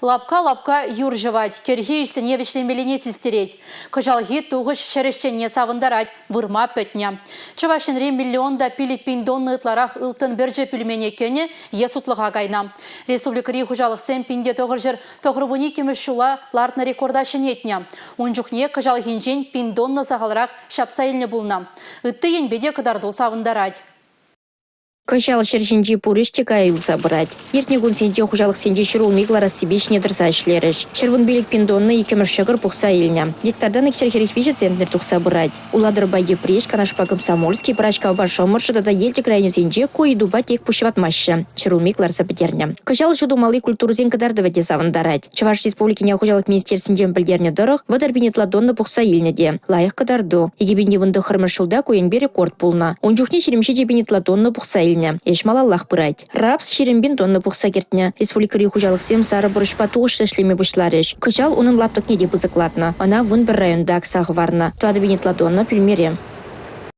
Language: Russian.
Лапка юржевать, кергейшсен евишлемелине стереть. Кожалги тугыш шерешчене савындарать, вырма пөтня. Чавашинре миллионда Филиппин донны ытларах ылтын берже пүлмене кене есутлыға кайна. Республикари хужалық сен пинде тоғыржыр тоғырвуни кемешула лартны рекордашын етня. Унжухне кожалгинжен пин донны сағалырақ шапсайылны булна. Ытты енбеде кыдарду савындарать. Качал шершинчи пурыште кайылса брать. Ертнегун сенче хужалық сенче шырулмиклара себеш недірса ішлеріш. Шервун белек пиндонны екеміршігір пухса илня. Гектардан экшерхерихвича центнер тухса брать. Уладыр байе преш, канашпа комсомольский, прачка большом маршрута елте крайне сенче кой дуба тек пущеватмаще. Шырулмиклар сапетерня. Качал шуду малый культуру зен кадардывате савандарать. Чаваш республики не хужалық министер сенчен пілдерне дырых, вадар бинетладонны пухса илняде. Лайық кадарду. Егебенде вынды хырмышылда коенбе рекорд пулна. Ончухне шеремше бинетладонны пухса илня. Ешмалаллах пырать. Рапс шерембин тонны пухса кертня. Республикари хужалық сем сары бұрышпа туғышты шлеме бұшларыш. Кычал оның лаптық неде бұзықлатна. Она вын бір районда ақсағы варна. Туады бенетла тонны пілмере.